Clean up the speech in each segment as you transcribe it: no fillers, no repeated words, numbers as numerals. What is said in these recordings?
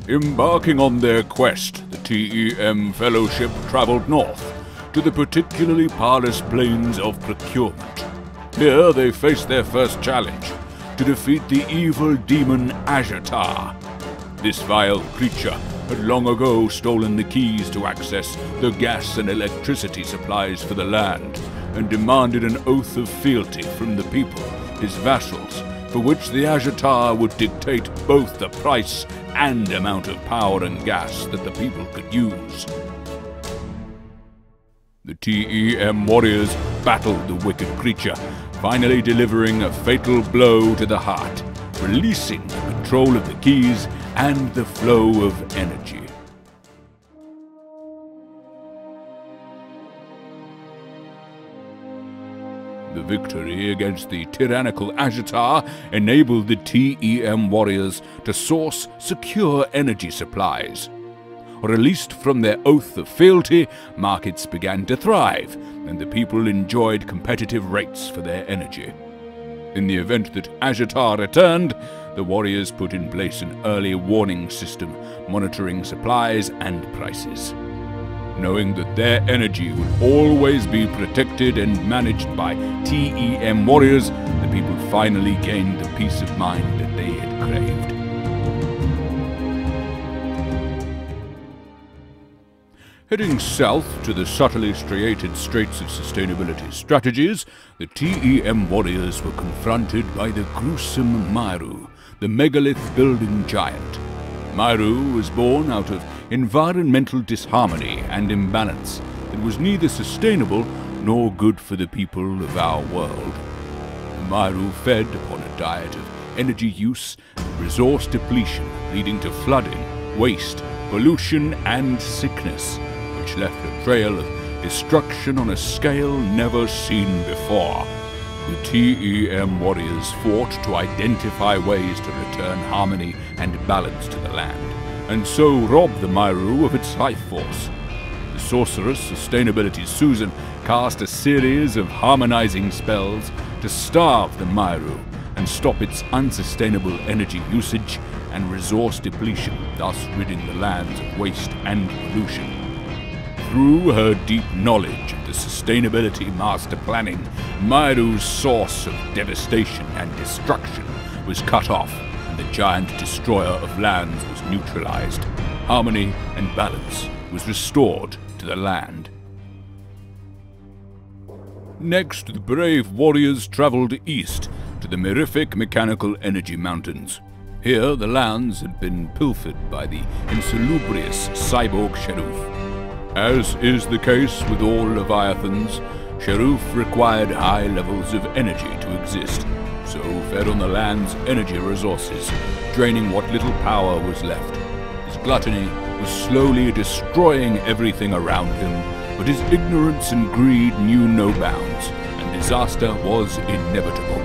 Embarking on their quest, the TEM Fellowship travelled north to the particularly parlous plains of Procurement. Here they faced their first challenge, to defeat the evil demon Ajatar. This vile creature had long ago stolen the keys to access the gas and electricity supplies for the land, and demanded an oath of fealty from the people, his vassals, for which the Ajatar would dictate both the price and amount of power and gas that the people could use. The TEM warriors battled the wicked creature, finally delivering a fatal blow to the heart, releasing the control of the keys and the flow of energy. The victory against the tyrannical Ajatar enabled the TEM warriors to source secure energy supplies. Released from their oath of fealty, markets began to thrive, and the people enjoyed competitive rates for their energy. In the event that Ajatar returned, the warriors put in place an early warning system monitoring supplies and prices. Knowing that their energy would always be protected and managed by TEM warriors, the people finally gained the peace of mind that they had craved. Heading south to the subtly striated straits of sustainability strategies, the TEM warriors were confronted by the gruesome Myru, the megalith-building giant. Myru was born out of environmental disharmony and imbalance that was neither sustainable nor good for the people of our world. The Myru fed upon a diet of energy use and resource depletion, leading to flooding, waste, pollution, and sickness, which left a trail of destruction on a scale never seen before. The TEM warriors fought to identify ways to return harmony and balance to the land, and so rob the Myru of its life force. The sorceress Sustainability Susan cast a series of harmonizing spells to starve the Myru and stop its unsustainable energy usage and resource depletion, thus ridding the lands of waste and pollution. Through her deep knowledge of the sustainability master planning, Myru's source of devastation and destruction was cut off, and the giant destroyer of lands was neutralized. Harmony and balance was restored to the land. Next, the brave warriors traveled east to the mirific mechanical energy mountains. Here, the lands had been pilfered by the insalubrious cyborg Sharuf. As is the case with all Leviathans, Sharuf required high levels of energy to exist, so fed on the land's energy resources, draining what little power was left. His gluttony was slowly destroying everything around him, but his ignorance and greed knew no bounds, and disaster was inevitable.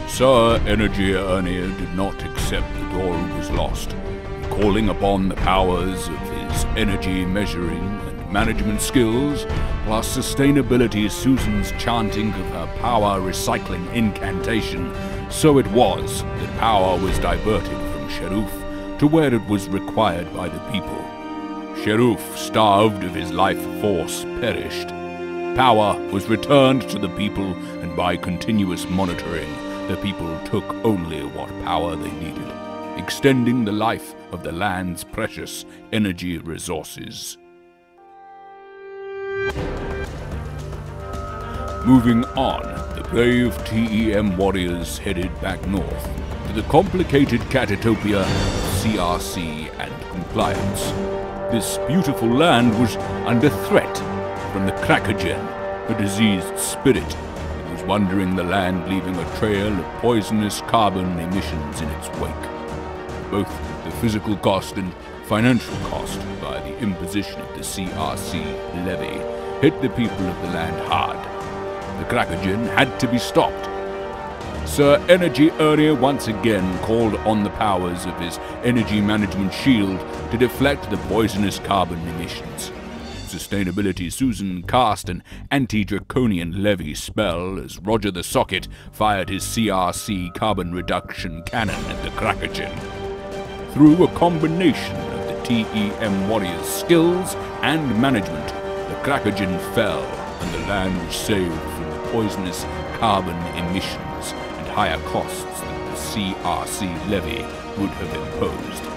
Sir Ernie did not accept that all was lost. Calling upon the powers of his energy measuring and management skills, plus Sustainability Susan's chanting of her power recycling incantation, so it was that power was diverted from Sharuf to where it was required by the people. Sharuf, starved of his life force, perished. Power was returned to the people, and by continuous monitoring, the people took only what power they needed, extending the life of the land's precious energy resources. Moving on, the brave TEM warriors headed back north to the complicated catatopia of CRC and compliance. This beautiful land was under threat from the Krakogen, a diseased spirit that was wandering the land, leaving a trail of poisonous carbon emissions in its wake. Both the physical cost and financial cost by the imposition of the CRC levy hit the people of the land hard. The Krakogen had to be stopped. Sir Ernie once again called on the powers of his energy management shield to deflect the poisonous carbon emissions. Sustainability Susan cast an anti-draconian levy spell as Roger the Socket fired his CRC carbon reduction cannon at the Krakogen. Through a combination TEM warriors' skills and management, the Krakogen fell, and the land was saved from the poisonous carbon emissions and higher costs that the CRC levy would have imposed.